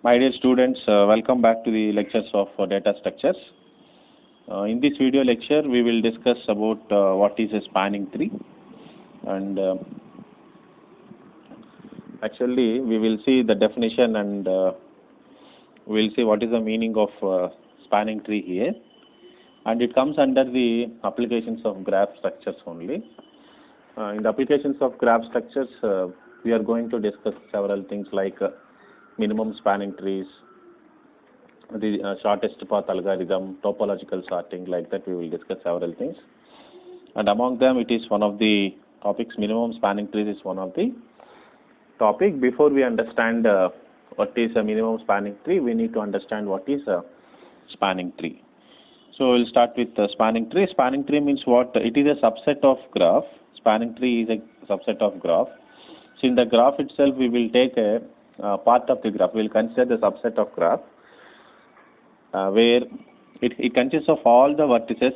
My dear students, welcome back to the lectures of data structures. In this video lecture, we will discuss about what is a spanning tree, and actually we will see the definition and we will see what is the meaning of spanning tree here, and it comes under the applications of graph structures only. In the applications of graph structures, we are going to discuss several things like minimum spanning trees, the shortest path algorithm, topological sorting, like that we will discuss several things. And among them, it is one of the topics, minimum spanning trees is one of the topic. Before we understand what is a minimum spanning tree, we need to understand what is a spanning tree. So we'll start with the spanning tree. Spanning tree means what? It is a subset of graph. Spanning tree is a subset of graph. So in the graph itself, we will take a part of the graph. We will consider the subset of graph where it consists of all the vertices.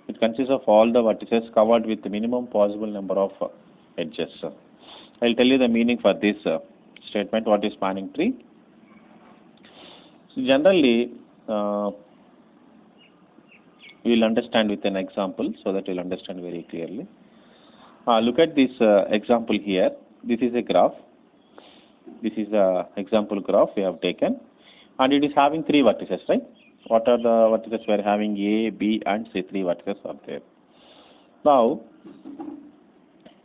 It consists of all the vertices covered with the minimum possible number of edges. I'll tell you the meaning for this statement. What is spanning tree? So generally, we will understand with an example so that you'll understand very clearly. Look at this example here. This is a graph. This is the example graph we have taken, and it is having three vertices, right? What are the vertices we are having? A, B, and C. Three vertices are there. Now,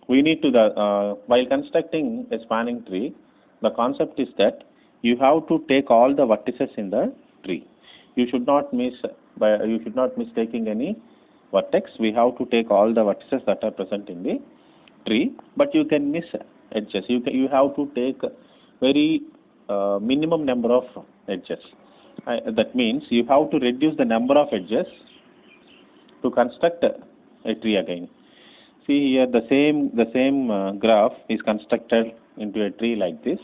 we need to while constructing a spanning tree, the concept is that you have to take all the vertices in the tree. You should not miss taking any vertex. We have to take all the vertices that are present in the tree, but you can miss edges. You have to take very minimum number of edges. That means you have to reduce the number of edges to construct a tree again. See here, the same graph is constructed into a tree like this.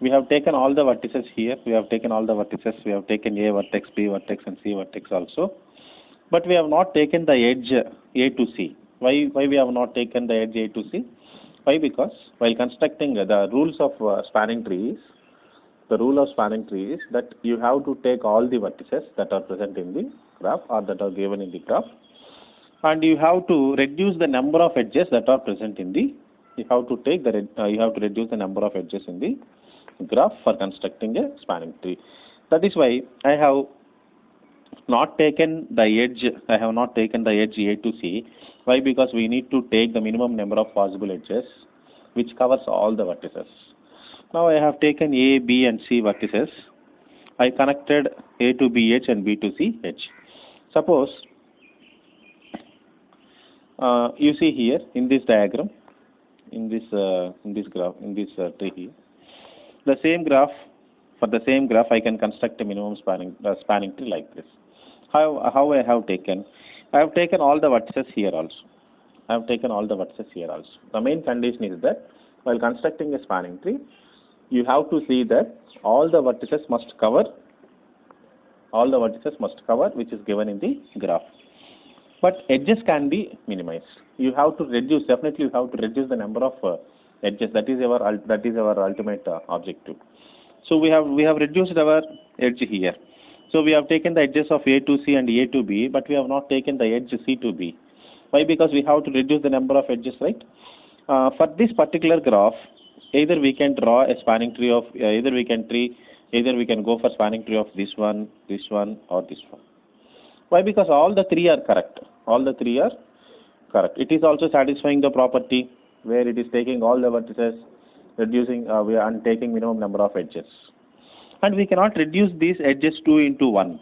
We have taken all the vertices here. We have taken all the vertices. We have taken A vertex, B vertex, and C vertex also. But we have not taken the edge A to C. Why we have not taken the edge A to C? Why? Because while constructing the rules of spanning trees, the rule of spanning tree is that you have to take all the vertices that are present in the graph or that are given in the graph, and you have to reduce the number of edges that are present in the. You have to reduce the number of edges in the graph for constructing a spanning tree. That is why I have not taken the edge. I have not taken the edge A to C. Why? Because we need to take the minimum number of possible edges, which covers all the vertices. Now I have taken A, B, and C vertices. I connected A to B edge and B to C edge. Suppose you see here in this diagram, in this graph, in this tree here, the same graph. For the same graph, I can construct a minimum spanning tree like this. How I have taken? I have taken all the vertices here also. The main condition is that while constructing a spanning tree, you have to see that all the vertices must cover which is given in the graph. But edges can be minimized. You have to reduce. Definitely, you have to reduce the number of edges. That is our ultimate objective. So we have reduced our edge here. So we have taken the edges of A to C and A to B, but we have not taken the edge C to B. Why? Because we have to reduce the number of edges, right? For this particular graph, either we can draw a spanning tree of either we can go for spanning tree of this one, or this one. Why? Because all the three are correct. It is also satisfying the property where it is taking all the vertices, reducing and taking minimum number of edges. And we cannot reduce these edges 2 into 1.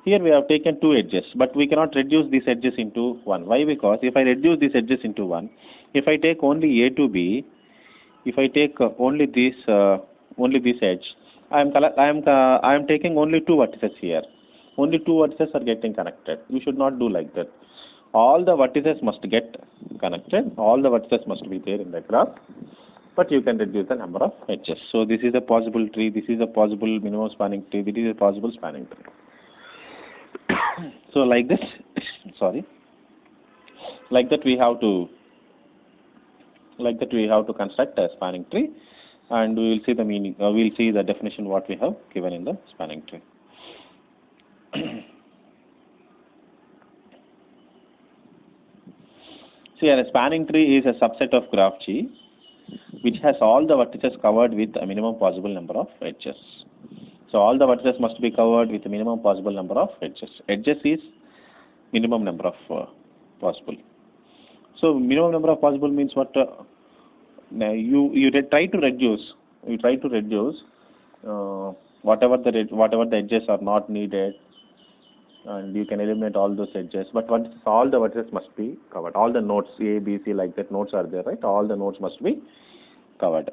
Here we have taken 2 edges, but we cannot reduce these edges into 1. Why? Because if I reduce these edges into 1, if I take only A to B, if I take only this edge, I am taking only 2 vertices here. Only 2 vertices are getting connected. You should not do like that. All the vertices must get connected. All the vertices must be there in the graph. But you can reduce the number of edges. So this is a possible tree. This is a possible minimum spanning tree. This is a possible spanning tree. So like this, like that we have to construct a spanning tree, and we will see the meaning, we will see the definition what we have given in the spanning tree. See, a spanning tree is a subset of graph G which has all the vertices covered with a minimum possible number of edges. So all the vertices must be covered with a minimum possible number of edges. Edges is minimum number of possible. So minimum number of possible means what? Now you try to reduce. You try to reduce whatever the edges are not needed, and you can eliminate all those edges. But all the vertices must be covered. All the nodes A, B, C like that nodes are there, right? All the nodes must be covered.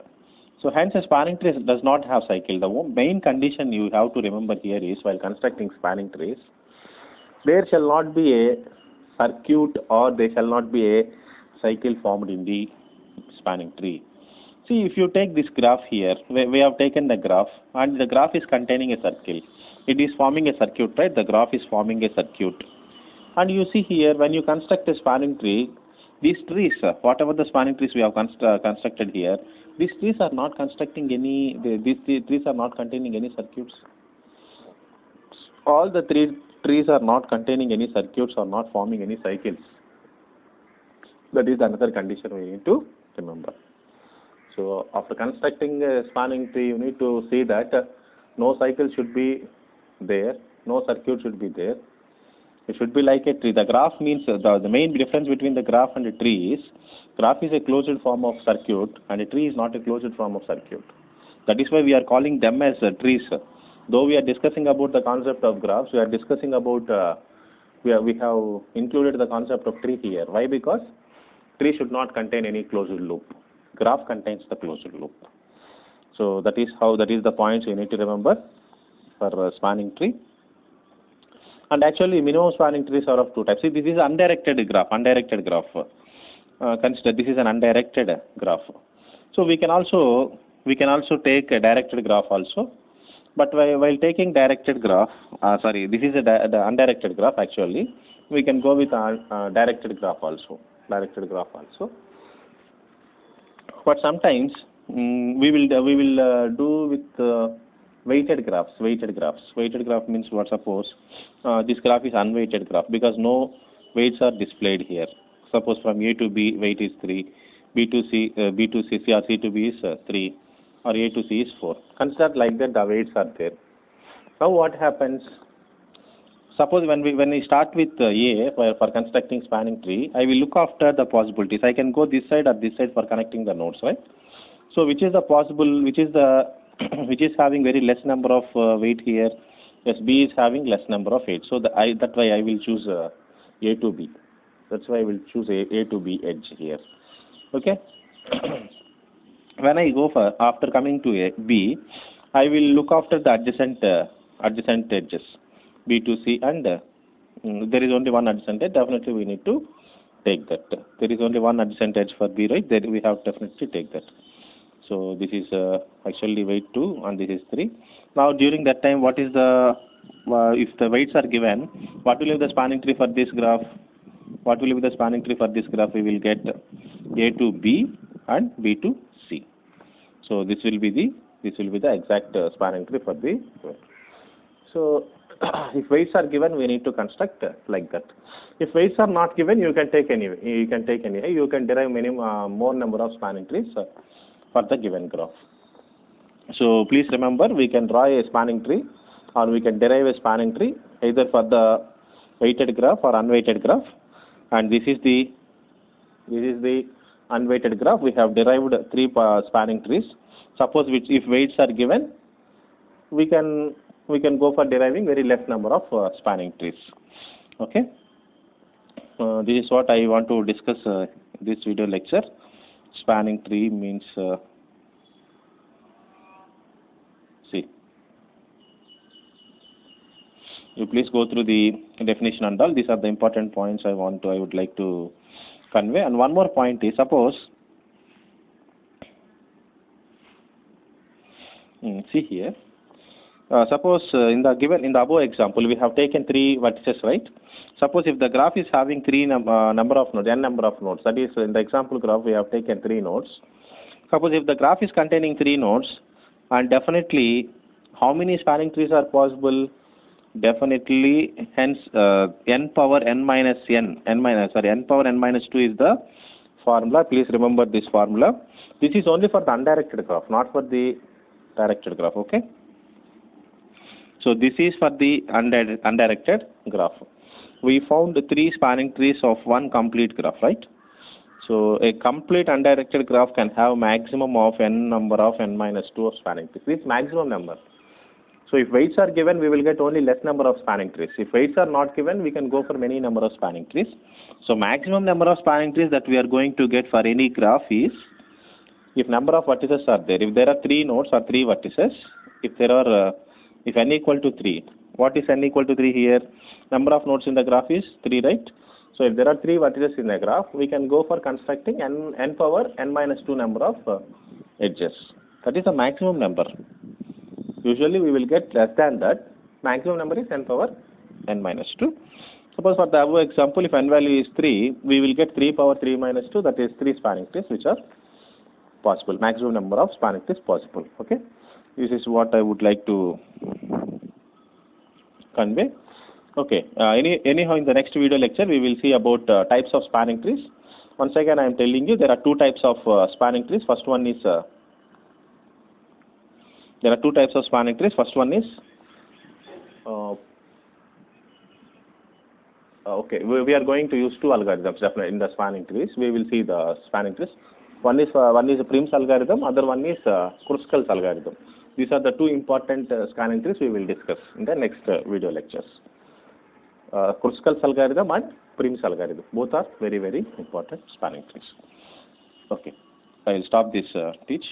So hence a spanning tree does not have cycle. The main condition you have to remember here is while constructing spanning trees, there shall not be a circuit or there shall not be a cycle formed in the spanning tree. See, if you take this graph here, we have taken the graph and the graph is containing a circle. It is forming a circuit, right? The graph is forming a circuit. And you see here, when you construct a spanning tree, these trees, whatever the spanning trees we have constructed here, these trees are not constructing any, these trees are not containing any circuits. All the trees are not containing any circuits or not forming any cycles. That is another condition we need to remember. So after constructing a spanning tree, you need to see that no cycle should be there, no circuit should be there. It should be like a tree. The graph means the main difference between the graph and a tree is graph is a closed form of circuit and a tree is not a closed form of circuit. That is why we are calling them as trees. Though we are discussing about the concept of graphs, we are discussing about we have included the concept of tree here. Why? Because tree should not contain any closed loop. Graph contains the closed loop. So that is the points you need to remember for spanning tree. And actually, minimum spanning trees are of two types. See, this is undirected graph. Consider this is an undirected graph. So we can also take a directed graph also. But while taking directed graph, this is the undirected graph actually. We can go with a directed graph also. But sometimes we will do with weighted graphs. Weighted graph means what? Suppose this graph is unweighted graph because no weights are displayed here. Suppose from A to B weight is 3, B to C, B to C, or C to B is 3, or A to C is 4. Consider like that the weights are there. Now what happens? Suppose when we start with A for constructing spanning tree, I will look after the possibilities. I can go this side or this side for connecting the nodes, right? So which is having very less number of weight here? Yes, B is having less number of weight. So that's why I will choose A to B. That's why I will choose A to B edge here. Okay. When I go for after coming to B, I will look after the adjacent edges. B to C, and there is only one adjacent edge. Definitely we need to take that. There is only one adjacent edge for B, right? Then we have definitely take that. So this is actually weight 2 and this is 3. Now during that time, what is the if the weights are given, what will be the spanning tree for this graph? What will be the spanning tree for this graph? We will get A to B and B to C. So this will be the exact spanning tree for the. So if weights are given, we need to construct like that. If weights are not given, you can take any. You can derive more number of spanning trees for the given graph. So please remember, we can draw a spanning tree, or we can derive a spanning tree either for the weighted graph or unweighted graph. And this is the unweighted graph. We have derived 3 spanning trees. Suppose if weights are given, we can go for deriving very less number of spanning trees. Okay. This is what I want to discuss this video lecture. Spanning tree means see. You please go through the definition and all. These are the important points I would like to convey. And one more point is, suppose see here. Suppose in the above example, we have taken 3 vertices, right? Suppose if the graph is having 3 number of nodes, n number of nodes, that is in the example graph we have taken 3 nodes. Suppose if the graph is containing 3 nodes, and definitely how many spanning trees are possible? Definitely, hence n power n minus n power n minus 2 is the formula. Please remember this formula. This is only for the undirected graph, not for the directed graph. Okay. So this is for the undirected graph. We found 3 spanning trees of one complete graph, right? So a complete undirected graph can have maximum of n number of n minus 2 of spanning trees. This is maximum number. So if weights are given, we will get only less number of spanning trees. If weights are not given, we can go for many number of spanning trees. So maximum number of spanning trees that we are going to get for any graph is, if number of vertices are there. If there are 3 nodes or 3 vertices, if there are, if n equal to 3, what is n equal to 3 here? Number of nodes in the graph is 3, right? So if there are 3 vertices in the graph, we can go for constructing n power n minus 2 number of edges. That is the maximum number. Usually we will get less than that. Maximum number is n power n minus 2. Suppose for the above example, if n value is 3, we will get 3 power 3 minus 2, that is 3 spanning trees which are possible. Maximum number of spanning trees possible. Okay. This is what I would like to convey. Okay. Anyhow, in the next video lecture, we will see about types of spanning trees. Once again, I am telling you there are 2 types of spanning trees. First one is there are 2 types of spanning trees. First one is okay. We are going to use 2 algorithms definitely in the spanning trees. We will see the spanning trees. One is Prim's algorithm. Other one is Kruskal's algorithm. These are the 2 important spanning trees we will discuss in the next video lectures. Kruskal's algorithm and Prim's algorithm. Both are very, very important spanning trees. Okay. I will stop this teach.